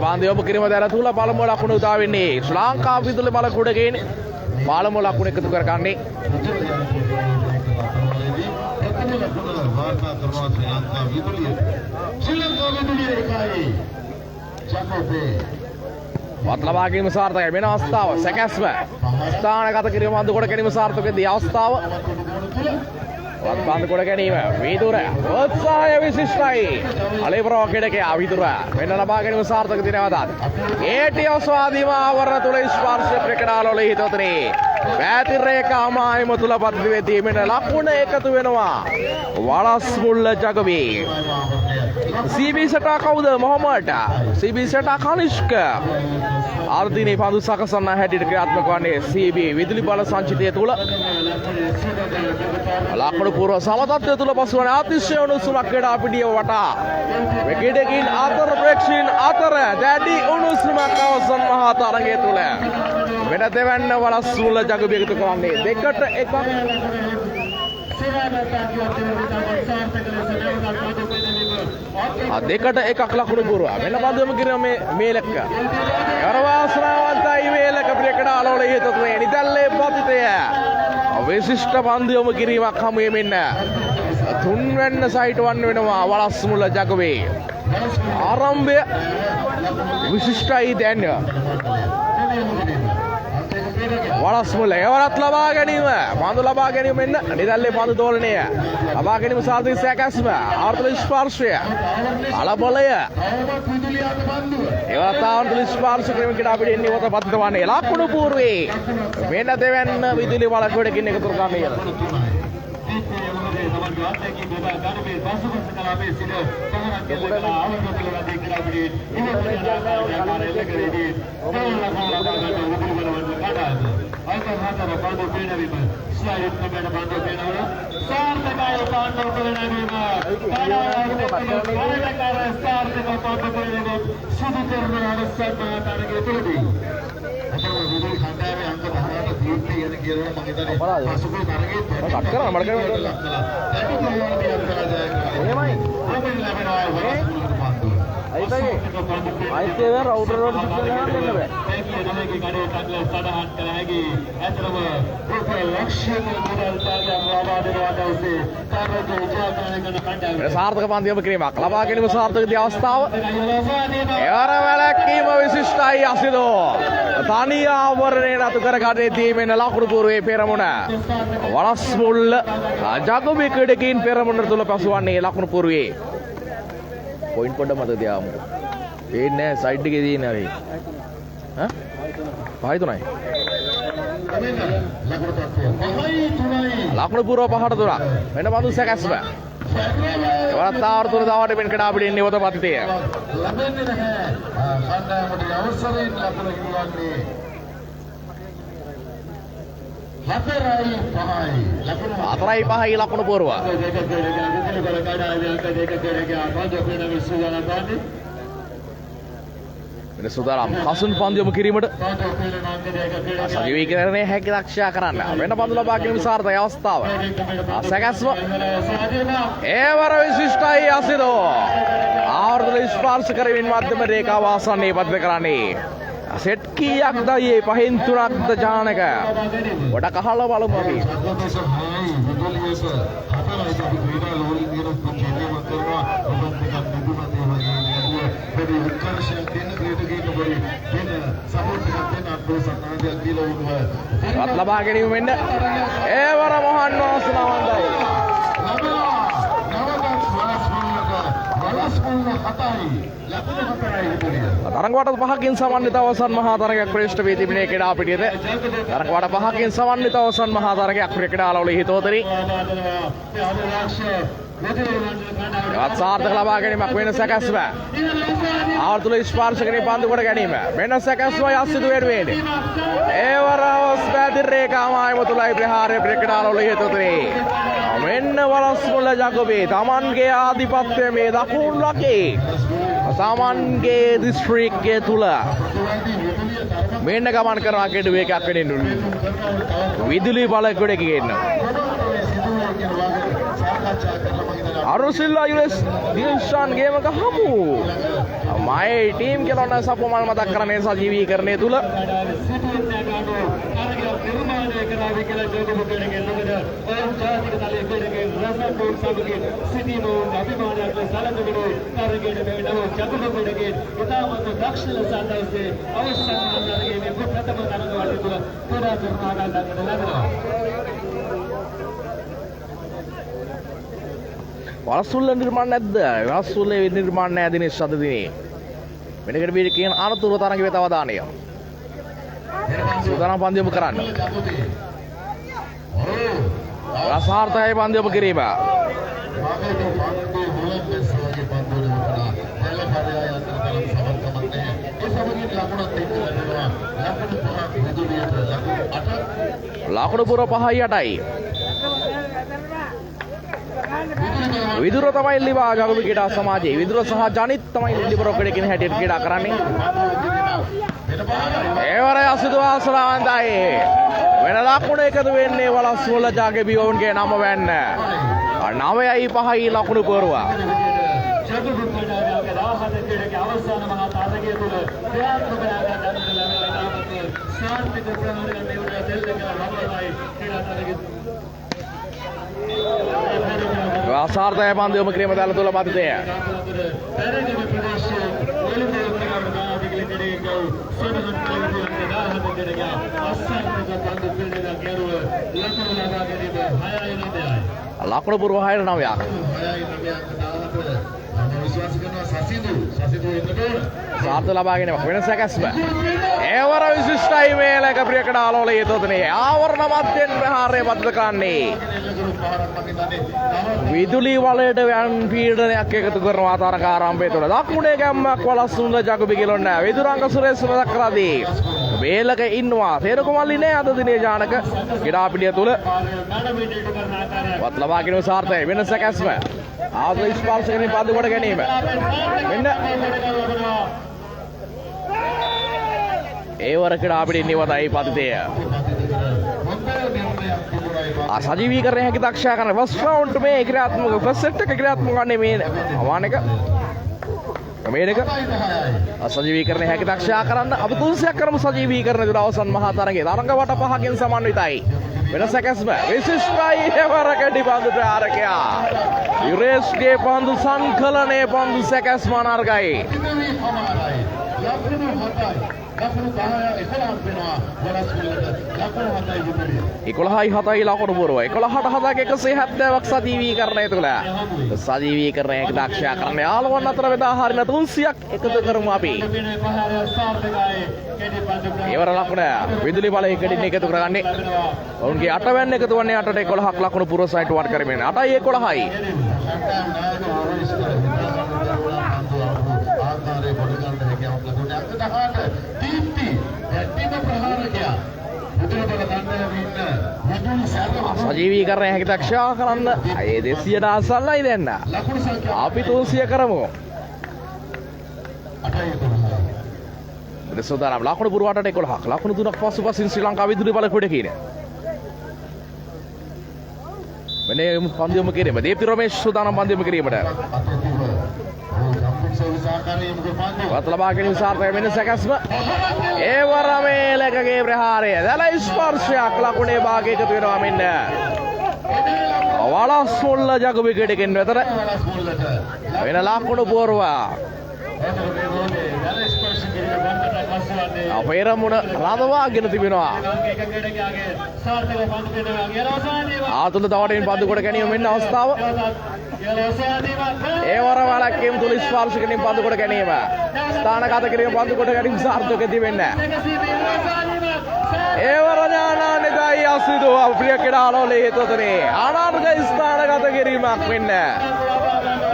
පාන්දු යොමු කිරීම දැර තුල පළමුව ලකුණ උදා වෙන්නේ ශ්‍රී ලංකා විදුලි බලකුඩගෙන් පළමුව ලකුණ එකතු කරගන්නේ වත් ලබා ගැනීම සාර්ථකයි වෙන අවස්ථාව සැකැස්ම ස්ථානගත කිරීම බඳු කොට ගැනීම සාර්ථකදී අවස්ථාව වත් බඳු කොට ගැනීම වීදුර උත්සාහය විශිෂ්ටයි අලේපරව කෙඩකේ වීදුර වෙන ලබා ගැනීම සාර්ථක දිනවදාත් ඒටිය ස්වාධීම ආවරණ තුල ස්පර්ශ ප්‍රකටාලවල හිතවතුනේ වැතිර රේඛාමායම තුල පද්ධති වෙදී මෙන්න ලකුණ එකතු වෙනවා වලස් මුල්ල ජගවී CB සටා කවුද මොහොමඩ් CB සටා කනිෂ්ක ආර්දිනේ පන්දු සකසන්න හැටියට ක්‍රියාත්මක වන්නේ CB විදුලි බල සංචිතය තුල ලකුණු පූර්ව සමතත්වය තුල පසුවන අතිශය උණුසුමක් ක්‍රීඩා පිටිය වටා විකටකින් අතර ප්‍රේක්ෂීන් අතර දැඩි උණුසුමක් අවසන් මහා තරගය තුල වෙන දෙවන්න වලස් මුල්ල ජගවී එකතු කරන්නේ 2-1 දෙකට එකක් ලකුණු පුරවා වෙන බඳුම කිරීම මේ ලෙක්ක ගර්වාසනාවන්තයි මේ ලෙක්ක ප්‍රේකඩාලවල හේතුතුනේ නිදල්ලේ පතිතය විශිෂ්ට පන්දු යොමු කිරීමක් හමු වෙමින් තුන්වැන්න සයිට් වන් වෙනවා වලස් මුල්ල ජගවේ ආරම්භය විශිෂ්ටයි දැන් වලස් මුල්ල එවරත් ලබා ගැනීම පන්දු ලබා ගැනීම එන්න නිදල්ලේ පන්දු දෝලනය ලබා ගැනීම සාර්ථක සැකැස්ම ආර්ථික ස්පර්ශය අලබලය එවරත් ආර්ථික ස්පර්ශ කිරීම කිඩා පිට එන්නේ වත පතිත වන්නේ ලකුණු පූර්වේ වෙන දෙවන්න විදුලි බලකොඩකින් එකතු කරගන්නේ සාර්ථක පන්දු යොමු කිරීමක් ලබා ගැනීම සාර්ථකදී අවස්ථාව එවර වැලැක්වීම විශිෂ්ටයි අසිදෝ තනි ආවරණය රතු කර ගන්නේදී මෙන්න ලකුණු පූර්වයේ පෙරමුණ වලස් මුල්ල ජගොබේ ක්‍රීඩකයින් පෙරමුණ තුල පසුවන්නේ ලකුණු පූර්වයේ පොයින්ට් පොඩ මත තියාමු පේන්නේ සයිඩ් එකේ තියෙන හරි ඈ පහයි තුනයි ලකුණු පූර්ව පහට තුනක් වෙන බඳු සැකැස්ම එවරත් ආවර්තන දාවට මෙන් කඩා පිටින් නිවත පතිතය ලැබෙන්නේ නැහැ කණ්ඩායමට අවසරයෙන් ලකුණු ගන්නේ 4-5 ලකුණු පූර්ව වෙන සුදානම් කසුන් පන්දු යොමු කිරීමට සජීවීකරණය හැකි දක්ෂයා කරන්න වෙන පන්දු ලබා ගැනීම සාර්ථක අවස්ථාව සැකැස්ම ඒවර විශිෂ්ටයි අසිරෝ ආවර්තන ස්පර්ශ කරමින් මධ්‍යම රේඛාව ආසන්නයේ පදිත කරන්නේ සෙට් කීයක්ද ඊයේ 5-3ක්ද ජානක ගොඩ කහලා බලමු අපි වත් ලබා ගැනීම වෙන්න ඒවර මොහන් වාසනාවන්තයි තරංගවාට 5කින් සමන්විත අවසන් මහා තරගයක් ශ්‍රේෂ්ඨ වී තිබෙනේ ක්‍රීඩා පිටියද තරංගවාට 5කින් සමන්විත අවසන් මහා තරගයක් ක්‍රීඩාලවල හිතවතුනි එවත් සාර්ථක ලබා ගැනීමක් වෙන සැකැස්ම ආවර්තුල ස්පර්ශ කිරීම පන්දු කොට ගැනීම වෙන සැකැස්මයි අසිදු වෙන්නේ ඒවර අවස්ථාවේ රේඛාමායම තුලයි ප්‍රහාරය ක්‍රීඩාලවල හිතවතුනි මෙන්න වලස් මුල්ල ජගොබේ තමන්ගේ ආධිපත්‍යය මේ දකුණු ලකේ තමන්ගේ දිස්ත්‍රික්කය තුල මෙන්න ගමන් කරන කෙඩුවේ එකක් වෙනින් විදුලි බලකොඩකින් අරුසිල්ලා යුස් දිල්ෂාන් ගේමක හමු my team කියලා ඔන්න සපුමල් මතක් කරන්නේ සජීවීකරණය තුල වලසුල්ල නිර්මාණ නැද්ද? වලසුල්ලේ නිර්මාණ නැහැ දිනේෂ් අද දිනේ. වෙනකට බීඩ කියන අනතුරු තරඟ වෙත අවධානය. සූදානම් පන්දු යොමු කරන්න. රසාර්ථකයි පන්දු යොමු කිරීම. ලකුණු පුර 5යි 8යි. විදුර තමයි ලිවා ජගුරු ක්‍රීඩා සමාජයේ විදුර සහ ජනිත් තමයි ලිබරෝ ක්‍රීඩකින් හැටියට ක්‍රීඩා කරන්නේ. ඒවර අසිතු ආසනාවන්තයි. වෙන ලකුණ එකතු වෙන්නේ වලස්සුවල ජාගේ බියෝන්ගේ නම වෙන්න. 9යි 5යි ලකුණු පුරුවා. ජගුරු ක්‍රීඩාවේ 17 ක්‍රීඩකගේ අවසාන මහා තරගය තුල ක්‍රියාත්මක කරන සාර්ථක ප්‍රහාරයන් දෙවුනා දෙල්ලක ලබනයි ක්‍රීඩා තරගය අසාර්ථකයි පන්දු යොමු කිරීම දැල තුල මතය. ලකුණු පුරව 6ට 9ක්. සාර්ථක ලබාගෙන වෙනස කැස්ම. ඒවර විශිෂ්ටයි මේලක ප්‍රියකට ආලෝලයේ තොතනේ. ආවරණ මැදෙන් ප්‍රහාරය පද්ධත කරන්නේ. විදුලි වලයට යන් පීඩනයක් එකතු කරනවා තරග ආරම්භය තුළ. දකුණේ ගැම්මක් වලස්සුන්ද ජගුබි කිලොන්න. විදුරංග සුරේෂ් දක්කලාදී. මේලක ඉන්නවා. තේරකුමල්ලි නෑ අද දිනේ ජානක ක්‍රීඩාපිටිය තුළ. වත් ලබාගෙන සාර්ථකයි වෙනස කැස්ම. ආදල ස්පර්ශකෙනින් පන්දු කොට ගැනීම. මෙන්න ඒවර ක්‍රීඩාපිටිය නිවතයි පතිතය. සජීවීකරණය හැකි දක්ෂයා කරන ෆස්ට් රවුන්ඩ් මේ ක්‍රියාත්මක ෆස්ට් සෙට් එක ක්‍රියාත්මක වන්නේ මේ අමානක මේක සජීවීකරණය හැකි දක්ෂයා කරන්න අපි 300ක් කරමු සජීවීකරණය දුර අවසන් මහා තරගයේ තරඟ වට 5කින් සමන්විතයි වෙනස කැස්ම විශිෂ්ටයි ඒවර කැඩි පන්දු ප්‍රහාරකයා යුරේෂ්ගේ පන්දු සංකලනයේ පන්දු සැකැස්ම අනර්ගයි 11යි 7යි ලකුණු පුරව 11ට 7ක 170ක් සජීවීකරණය තුළ සජීවීකරණයක දක්ෂයා කරන යාළුවන් අතර බෙදා හරින 300ක් එකතු කරමු අපි. ඒවර ලකුණ විදුලි බලයකකින් එකතු කරගන්නේ. ඔවුන්ගේ 8 වැන්න එකතු වන්නේ 8ට 11ක් ලකුණු පුරව සයිට් වට කරමින් 8යි 11යි. සජීවීකරණය හැකි දක්ෂයා කරන්න අය 200ට අසල්ලයි දෙන්න. අපි 300 කරමු. සෝදානම් ලකුණු පුර 8ට 11ක් ලකුණු 3ක් පසුපසින් ශ්‍රී ලංකා විදුලි බල ක්‍රීඩ කියන. මෙන්න පන්දු යොමු කිරීම දීප්ති රමේෂ් සෝදානම් පන්දු යොමු කිරීමට. වත් ලබා ගැනීම සාර්ථකයි වෙනස කැස්ම. ඒවර මේලකගේ ප්‍රහාරය දැල ස්පර්ශයක් ලකුණේ භාගය එකතු වෙනවා මෙන්න. වලස්සුල්ල ජගුබි ක්‍රීඩකෙන් වෙතට වෙන ලකුණු පුරවා. අපේරමුණ රඳවාගෙන තිබෙනවා. ආතුල දවටින් පන්දු කොට ගැනීම මෙන්න අවස්ථාව. ඒවර වලක්කීම් තුල ස්පර්ශකකින් පන්දු කොට ගැනීම. ස්ථානගත කිරීම පන්දු කොට ගැනීම සාර්ථක තිබෙන්න. ඒවර ඥානානිදයි අසිදු අප්‍රිය ක්‍රීඩාලෝලයේ හේතුතනේ. අනර්ග ස්ථානගත කිරීමක් වෙන්න.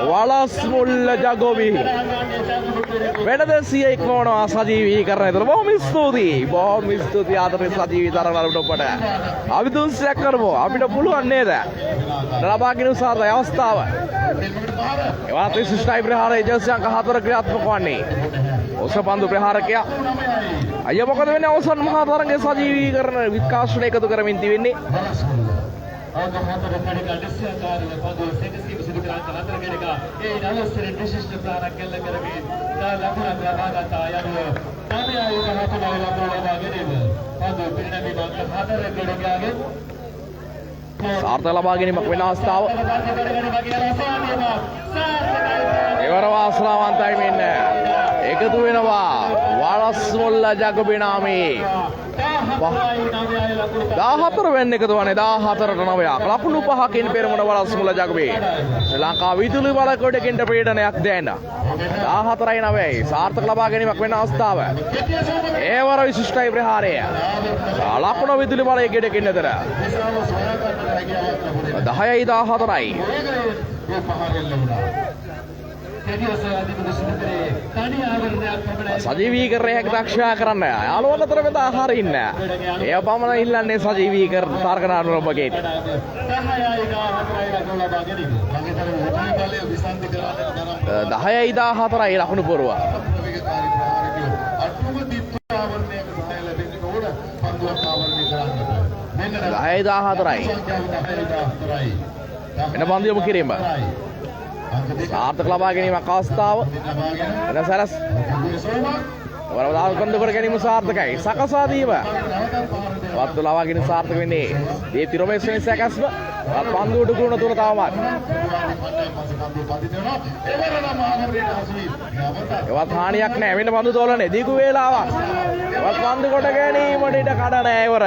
වලස්මුල්ල ජගොබි වෙනද 100 ඉක්මවනවා සජීවීකරණය තුළ. බොහොම ස්තුතියි. බොහොම ස්තුතියි ආදරේ සජීවී තරගවලට ඔබට. අපි 300ක් කරමු. අපිට පුළුවන් නේද? ලබාගෙන උසාරයි අවස්ථාව. එවත් විශිෂ්ටයි ප්‍රහාරය ජර්සි අංක 4 ක්‍රියාත්මක වන්නේ. ඔස පන්දු ප්‍රහාරකයා. අයියා මොකද වෙන්නේ අවසන් මහා තරගයේ සජීවීකරණ විකාශන එකතු කරමින් තිබෙන්නේ. ලකුණක් ලබා ගත්තා යනුව 9.14 ලකුණු ලබා ගැනීම පන්දු පිරිනැමි මංග 4 ක්‍රීඩකයාගෙන් සාර්ථක ලබා ගැනීමක් වෙන අවස්ථාව එවර වාසනාවන්තයි මෙන්න එකතු වෙනවා වලස්මුල්ල ජගබිනාමේ 14 වෙනි එකතු වනේ 14ට 9ක් ලකුණු 5කින් පෙරමුණ වලස්මුල්ල ජගබේ ශ්‍රී ලංකා විදුලි බල කොටකින්ට පීඩනයක් දැන්න 14යි 9යි සාර්ථක ලබා ගැනීමක් වෙන අවස්ථාව ඒවර විශිෂ්ටයි ප්‍රහාරය ලකුණු විදුලි බලයේ ගෙඩකින් අතර 10යි 14යි සජීවීකරණයක් දක්ෂා කරන්න යාළුවන් අතර වෙද ආහාර ඉන්න එය පමණ ඉල්ලන්නේ සජීවීකර තාර්කනානුර ඔබගේ 10යි 14යි ලකුණු පුරව 10යි 14යි එන බන්දු යොමු කිරීම සාර්ථක ලබා ගැනීමක් අවස්ථාව එන සරස් වරවදාල් කොන්ද කර ගැනීම සාර්ථකයි සකසා දීම වත්තු ලබා ගැනීම සාර්ථක වෙන්නේ දීප්ති රොමේෂ් වෙන සැකස්ම පන්දු උඩ කුරුණ තුන තවමත් එවත් හානියක් නැහැ වෙන පන්දු තෝලන්නේ දීකු වේලාවක් එවත් පන්දු කොට ගැනීමට ඉඩ කඩ නැහැ ඉවර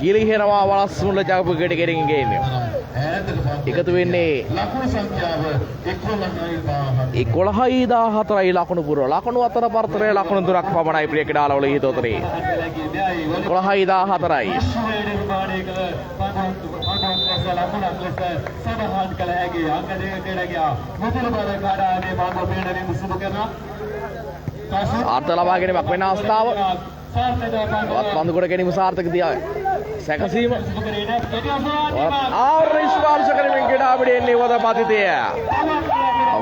ගිලිහෙනවා වලස්මුල්ල ජගපු ගෙඩ ගෙරින් ගේන්නේ එකතු වෙන්නේ ලකුණු සංඛ්‍යාව 11යි 14යි ලකුණු පුරව ලකුණු අතර පරතරය ලකුණු තුනක් පමණයි ප්‍රිය ක්‍රීඩාලවල හිතෝතරේ 11යි 14යි සාර්ථක ලබා ගැනීමක් වෙන අවස්ථාව පන්දු කොට ගැනීම සාර්ථක දියා සැකසීම ආර්නිස්පාර්ශ කරමින් ක්‍රීඩාපිටියේ එන්නේ වද පතිතය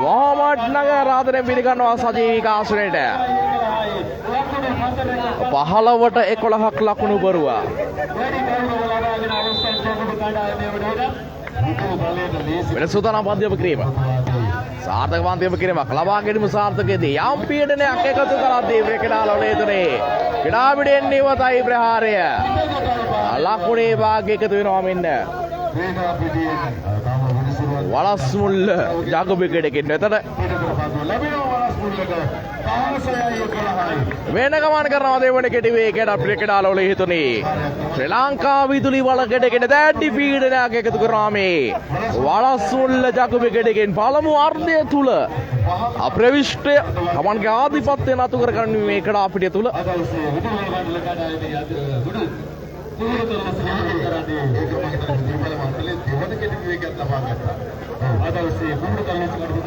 මොහොමඩ් නගර ආදරෙන් පිළිගන්නවා සජීවී ආසනයට 15ට 11ක් ලකුණු බරුවා වෙන සූදානම් පන්දුවම කිරීම සාර්ථක පන්දුවම කිරීමක් ලබා ගැනීම සාර්ථකයේදී යම් පීඩනයක් එකතු කරද්දී ක්‍රීඩාලවල එතුනේ ක්‍රීඩාපිටියේ එන්නේ වතයි ප්‍රහාරය ලකුණේ භාග්‍ය එකතු වෙනවා මෙන්න වලස්මුල්ල ජගබෙකඩකින් එතන වෙන ගමන් කරනවා දෙවන කෙටිවේ කෙඩ ක්‍රීඩාලවල හිතුනේ ශ්‍රී ලංකා විදුලි වලකඩකින් දැඩි පීඩනයක් එකතු කරනවා මේ වලස්මුල්ල ජගබෙකඩකින් පළමු අර්ධය තුල අප්‍රවිෂ්ඨ ගමන්ගේ ආධිපත්‍ය නතු කරගන්න මේ ක්‍රීඩාපිටිය තුල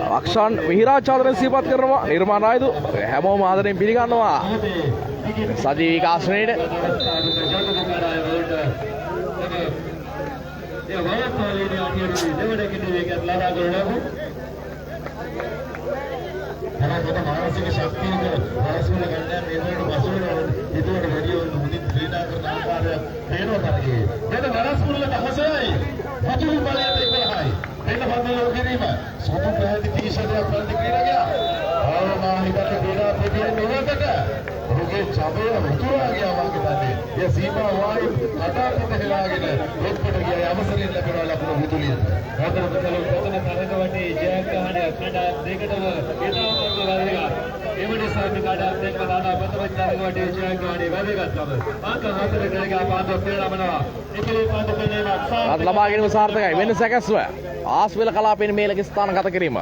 අක්ෂන් විහිරාචාර්යන් සිහිපත් කරනවා නිර්මාණ ආයුධ හැමෝම ආදරෙන් පිළිගන්නවා සජීවී ආශ්‍රයයට මානසික ශක්තියක වලස්මුල ගණ්ඩායම මේකට පසුවෙන ඉදිරියට වැඩි වුණු මුදින් ක්‍රීඩා කරන ආකාරය පේනවා තරගේ. මේක වලස්මුල 16යි. පතුරු බලයට 11යි. මෙන්න පන්දුව කිරීම. සුදු පැහැති ටී-ෂර්ට් එකක් පන්දු ක්‍රීඩකයා. ආරමාහිකට ක්‍රීඩා ප්‍රතිපදින නොවකට. ඔහුගේ ඡබය උතුරා ගියා වගේ තමයි. ඒ සීමා වායු කටාපිට හෙලාගෙන එක්කොට ගියා අවසරයෙන් ලැබෙනවා ලකුණු විදුලියට. හතර පතල පතන තරඟ වටේ ජයග්‍රහණය කණ්ඩායම් දෙකටම ගෙනාවම වැදගත්. එවැනි සාධි කණ්ඩායම් දෙක දාලා ප්‍රථම තරඟ වටේ ජයග්‍රහණය වැදගත්කම. අංක 4 කරගෙන පාන්දුව පෙරළමනවා. ඉතිරි පාන්දු පෙරළීමක් ලබා ගැනීම සාර්ථකයි වෙන සැකස්ව ආස්වෙල කලාපයෙන් මේලක ස්ථාන ගත කිරීම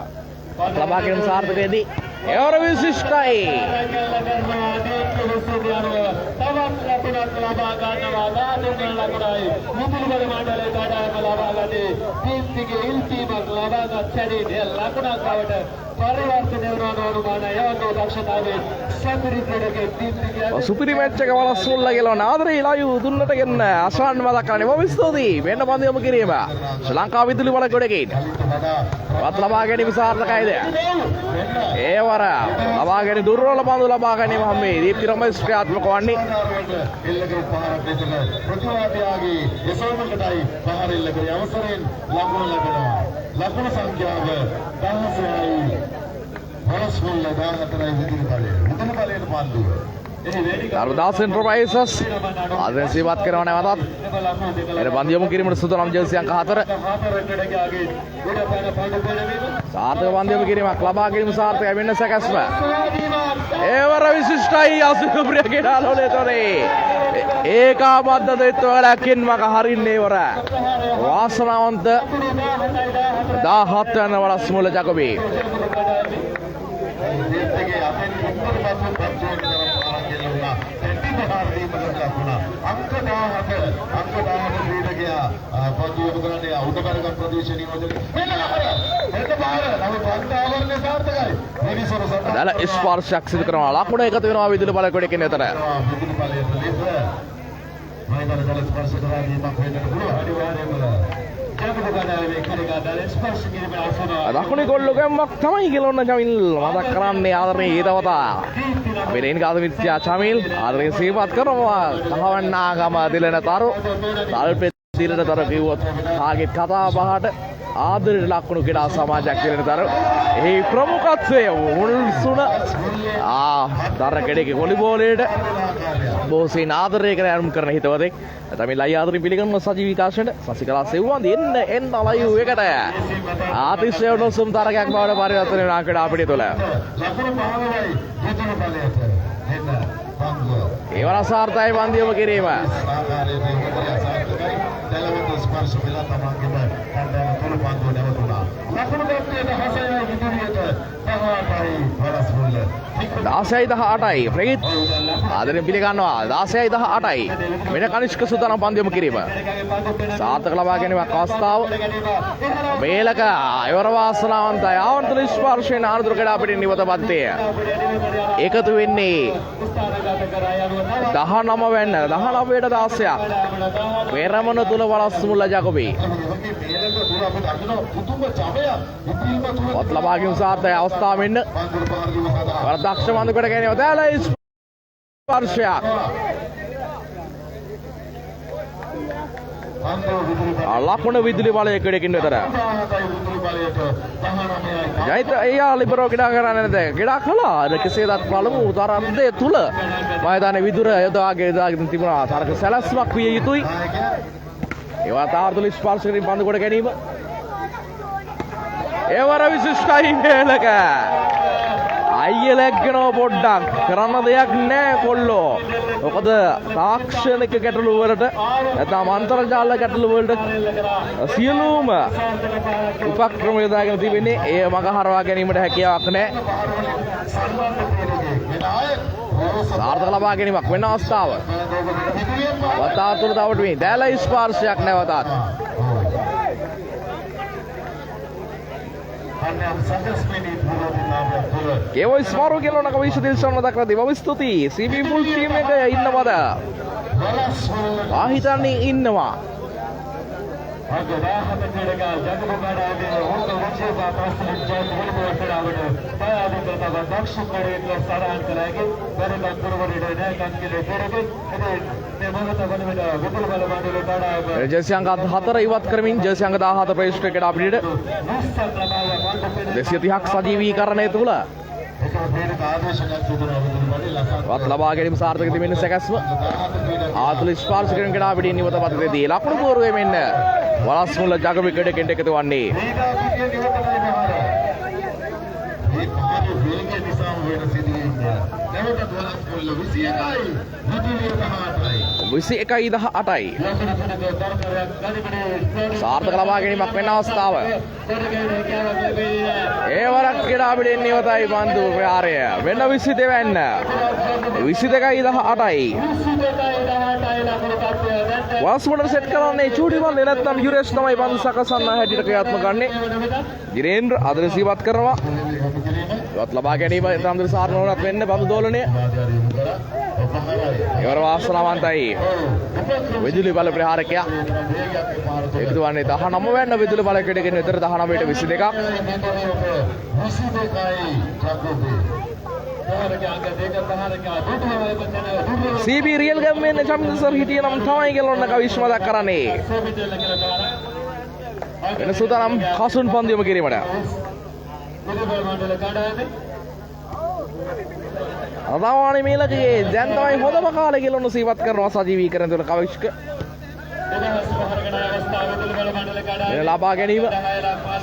ලබා ගැනීම සාර්ථකයේදී එවර විශිෂ්ටයි තවත් ලකුණක් ලබා ගන්නවා දාතුන් ලකුණයි මුදුල්වල මණ්ඩලයේ කණ්ඩායම ලබා ගන්නේ දීප්තිගේ ඉල්පීමක් ලබාගත් සැදී ලකුණක් බවට පරිවර්තනය වන අනුමානය යවන්නේ දක්ෂතාවයේ සම්පූර්ණකේ දීප්තිගේ සුපිරි මැච් එක වලස්සුල්ලා කියලා නාදරේ ලයිව් දුන්නට ගෙන්න අසන්න මතක් කරන්නේ මොම ස්තුතියි වෙන්න පන්දියම කිරීම ශ්‍රී ලංකා විදුලි බල ගොඩකින් වත් ලබා ගැනීම සාර්ථකයිද ඒවර ලබා ගැනීම දුර්වල පන්දු ලබා ගැනීම හැමේ දීප්ති රමේෂ් ක්‍රියාත්මක වන්නේ එල්ලගේ පහරක් දෙතන ප්‍රතිවාදියාගේ යසෝමකටයි පහර එල්ලගේ අවසරයෙන් ලකුණු ලැබෙනවා ලකුණු සංඛ්‍යාව 16යි වලස් මුල්ල 14යි විදුලි බලය. විදුලි බලයට පන්දුව. Dardas Enterprises ආදරෙන් සීවත් කරනවා නැවතත් එන පන්දියමු කිරීමට සූදානම් ජර්සි අංක 4 සාර්ථක පන්දියමු කිරීමක් ලබා ගැනීම සාර්ථකයි වෙන්න සැකස්ම ඒවර විශිෂ්ටයි අසුප්‍රියගේ ඩාලෝලේ තොරේ ඒකාබද්ධ දෙත්වලකින් මක හරින්නේ වර වාසනාවන්ත 17 යන වලස් මුල ජකොබී अंक 17 क्रीडकයා පන්දුව යොමුකරන්නේ උඩකරගම් ප්‍රදේශ නියෝජනය මෙන්න බාර නම පන්ත ආවරණය සාර්ථකයි මිනිසොර සත දල ස්පර්ශයක් සිදු කරනවා ලකුණ එකතු වෙනවා විදුලි බල කොටකින් අතර විදුලි බලයට ලෙස මයිදාන දල ස්පර්ශ කරා දීමක් වෙන්නට පුළුවන් අනිවාර්යයෙන්ම දකුණේ ගොල්ලු ගැම්මක් තමයි ගෙලොන්න චමිල් මතක් කරන්නේ ආදරණීය ඊතවතා අපේ රේණිකාද මිත්‍යා චමිල් ආදරයෙන් සිහිපත් කරනවා කහවන්නාගම දිලන තරු තල්පෙත් දිලන තරු කිව්වොත් කාගෙත් කතා බහට ආදරයට ලකුණු කෙනා සමාජයක් දිලන තරු එහි ප්‍රමුඛත්වය මුල්සුන දර කෙඩේගේ වොලිබෝලයට බොහෝසෙයින් ආදරය කර යොමු කරන හිතවතෙක් තමයි ලයි ආදරෙන් පිළිගන්න සජීවී විකාශනයට සසිකලා සෙව්වන්දි එන්න ලයිව් එකට ආතිශය උණුසුම් තරගයක් බවට පරිවර්තන වෙන අංකඩ අපිට තුළ ඒ වර සාර්ථකයි පන්දියම කිරීම ස්පර්ශ වෙලා තමන්ගේම කණ්ඩායම තුල පන්දුව නැවතුණා ලකුණු දෙකේ 16යි විදුලියට 18යි වලස් මුල්ල 16යි 18යි ප්‍රීත් ආදරෙන් පිළිගන්නවා 16යි 18යි මෙන්න කනිෂ්ක සුදානම් පන්දියම කිරීම සාර්ථක ලබා ගැනීමක් අවස්ථාව මේලක අයවර වාසනාවන්තයි ආවන්තුල ස්පර්ශයෙන් ආනතුරු කඩ අපිට නිවත පත්තේ එකතු වෙන්නේ 19 වෙන්න 19ට 16ක් පෙරමන තුල වලස් මුල්ල ජකොබී වත් ලබා ගැනීම සාර්ථකයි අවස්ථාව මෙන්න වරදක්ෂ මන්දුකට ගැනීම දැල ස්පර්ශයක් ලකුණ විදුලි බලයකටකින් විතර ජයිත එයා ලිබරෝ ක්‍රීඩා කරන්නේ නැද ක්‍රීඩා කළා කෙසේදත් පළමු තරන්දේ තුල මයදානයේ විදුර යොදාගෙන තිබුණා තරක සැලැස්මක් විය යුතුයි ඒවා තාර්තුල ස්පර්ශ කිරීම පන්දු කොට ගැනීම ඒවර විශිෂ්ටයි මේලක අයිය ලැග්ගෙනව පොඩ්ඩක් කරන්න දෙයක් නෑ කොල්ලෝ මොකද තාක්ෂණික ගැටලු වලට නැත්නම් අන්තර්ජාල ගැටලු වලට සියලුම උපක්‍රම යොදාගෙන තිබෙන්නේ ඒ මග හරවා ගැනීමට හැකියාවක් නෑ සාර්ථක ලබා ගැනීමක් වෙන අවස්ථාව වතාව තුන තවට මේ දැල ස්පර්ශයක් නැවතත් केवल स्मारो गेलो ना कभी दिल से उन्नत कर दी बाबू स्तुति सीबी फुल टीम में गया इन नवादा वाहिदा नहीं इन नवा जैसे अंक 14 ඉවත් කරමින් ජර්සි අංක 17 ප්‍රේෂ්ඨ ක්‍රීඩා අපිට 230ක් සජීවීකරණය තුල වත් ලබා ගැනීම සාර්ථක දෙමින් සැකස්ම ආතුල ස්පර්ශ කරන ක්‍රීඩා අපිට නිවත පතේදී ලකුණු පෝරුවේ මෙන්න වලස් මුල්ල ජගබි ක්‍රීඩකෙන්ට එකතු වන්නේ විසි එකයි 18යි සාර්ථක ලබා ගැනීමක් වෙන අවස්ථාව ඒ වරක් ක්‍රීඩා අපිට නිවතයි පන්දු ප්‍රහාරය වෙන 22 වෙන්න 22යි 18යි වලස් මුල්ල සෙට් කරන්නේ චූටි බල් නැත්නම් යුරේෂ් තමයි පන්දු සකසන්න හැටියට ක්‍රියාත්මක කරන්නේ දිරේන්ද්‍ර අදරසීවත් කරනවා වත් ලබා ගැනීම සම්දු සාරණවරත් වෙන්න බඳු දෝලනය එවර වාසනාවන්තයි විදුලි බල ප්‍රහාරකයා එකතු වන්නේ 19 වෙන්න විදුලි බල කෙඩගෙන විතර 19ට 22ක් CB රියල් ගම්මෙන් චම්පියන්ස් සර් හිටිය නම් තමයි ගලොන්න කවිශ්ම දක් කරන්නේ වෙන සූදානම් කසුන් පන්දියම කිරීමට රදාවානි මේලගේ දැන් තමයි හොඳම කාලේ කියලා උණු සීවත් කරනවා සජීවීකරණ තුළ කවිෂ්ක එන ලබා ගැනීම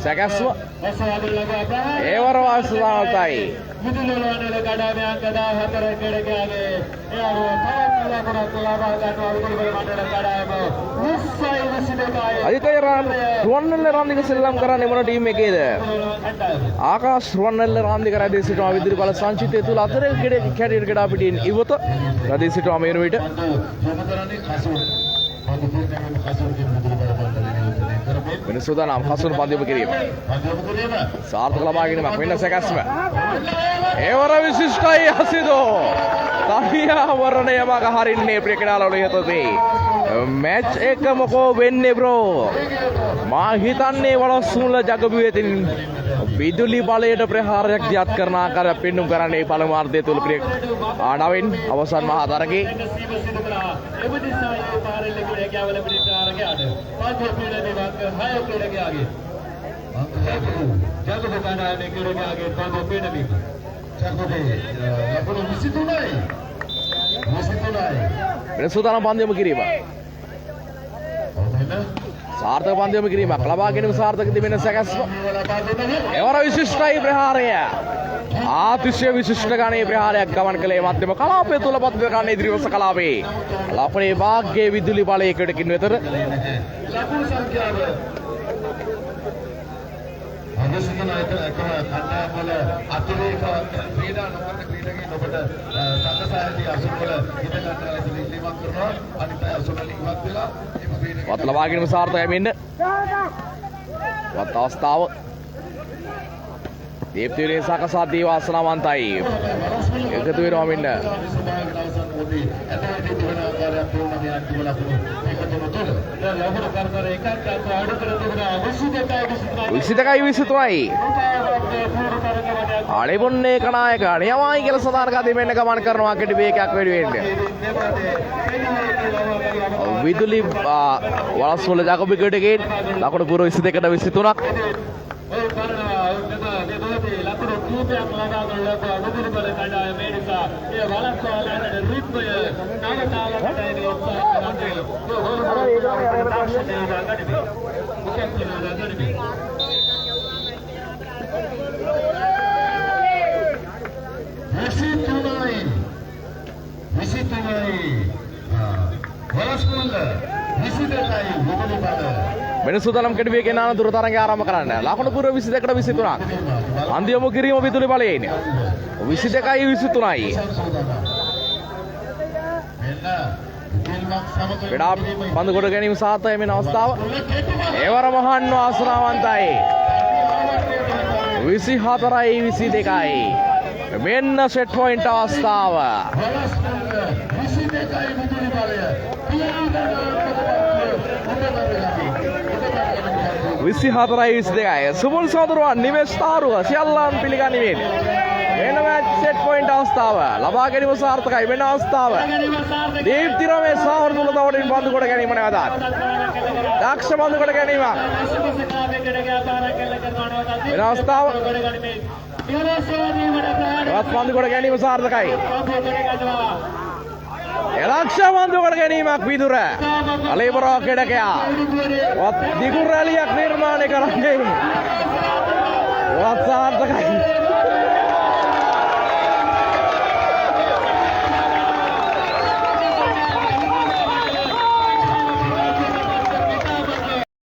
සැකැස්ම ඒවර වාසනාවතයි අදිතය රුවන්වැල්ල රන්දික සෙල්ලම් කරන්නේ මොන ටීම් එකේද? ආකාශ රුවන්වැල්ල රන්දික රැඳී සිටිනවා විදුලි බල සංචිතය තුල අතර කැඩියට කඩා පිටින් ඉවත රැඳී සිටිනවා මේ විට වෙනසුදානම් කසුන් පන්දියම කිරීම සාර්ථක ලබා ගැනීමක් වෙන්න සැකැස්ම ඒවර විශිෂ්ටයි හසිදෝ තනියා වරණය මග හරින්නේ ප්‍රියකඩාලවල යතතේ මැච් එක මොකෝ වෙන්නේ බ්‍රෝ මා හිතන්නේ වලස්සුල ජගබුවේතින් විදුලි බලයට ප්‍රහාරයක් දියත් කරන ආකාරය පෙන්නුම් කරන්නේ පළමු අර්ධය තුල ප්‍රිය ආනවෙන් අවසන් මහා තරගයේ වෙනසුදානම් පන්දියම කිරීම සාර්ථක පන්දියම කිරීමක් ලබා ගැනීම සාර්ථක තිබෙන සැකැස්ම එවර විශිෂ්ටයි ප්‍රහාරය ආතිශය විශිෂ්ට ගණයේ ප්‍රහාරයක් ගමන් කළේ මධ්‍යම කලාපය තුල පත්ව ගන්න ඉදිරිවස කලාපේ ලපනේ වාග්ගේ විදුලි බලයකට කින් වෙතර ලකුණු සංඛ්‍යාව අදසන එකම කණ්ඩායම් වල අතිරේක ක්‍රීඩා නොකරන ක්‍රීඩකයන් ඔබට සංගසායදී අසුන් වල ඉඳ ගන්න ඉල්ලීමක් කරනවා අනිත් අය අසුන් වලින් ඉවත් වෙලා වත් ලබා ගැනීම සාර්ථකයි මෙන්න වත් අවස්ථාව දීප්තියේ සකසා දී වාසනාවන්තයි එකතු වෙනවා මෙන්න විසිතකයි විසිතුයි අලිබොන්නේ කනායක අනියමයි කියලා සදාරක දෙමෙන්න ගමන් කරනවා කෙටි වේගයක් වැඩි වෙන්න විදුලි වලස්සුල ජගබිකටගෙන් ලකුණු පුර 22ට 23ක් ලකුණු කීපයක් ලබා ගන්න ලබා විදුලි බල කණ්ඩායම මේ නිසා ඒ වලස්සාලන රිද්මය නවතාලකට එන උත්සාහ කරන්නේ වෙනසුදානම් කෙටුවේ ගෙන අනතුරු තරඟය ආරම්භ කරන්න ලකුණු පුර 22ට 23ක් අන්තිම කිරීම විදුලි බලයෙන් 22යි 23යි වෙඩා පන්දු කොට ගැනීම සාර්ථකයි වෙන අවස්ථාව ඒවර මහන් වාසනාවන්තයි 24යි 22යි මෙන්න සෙට් පොයින්ට් අවස්ථාව 22යි විදුලි බලය 24යි 22යි සුබුල් සෝදරුවන් නිමෙස් තාරුව සියල්ලන් පිළිගනිමින් වෙන මැච් සෙට් පොයින්ට් අවස්ථාව ලබා ගැනීම සාර්ථකයි වෙන අවස්ථාව දීප්ති රමේෂ් සාවර තුල තවටින් පන්දු කොට ගැනීම නැවතත් දක්ෂ පන්දු කොට ගැනීම වෙන අවස්ථාව වත් පන්දු කොට ගැනීම සාර්ථකයි එලක්ෂ පන්දු කොට ගැනීමක් විදුර අලේබරෝ කෙඩකයා වත් දිගු රැලියක් නිර්මාණය කරන්නේ වත් සාර්ථකයි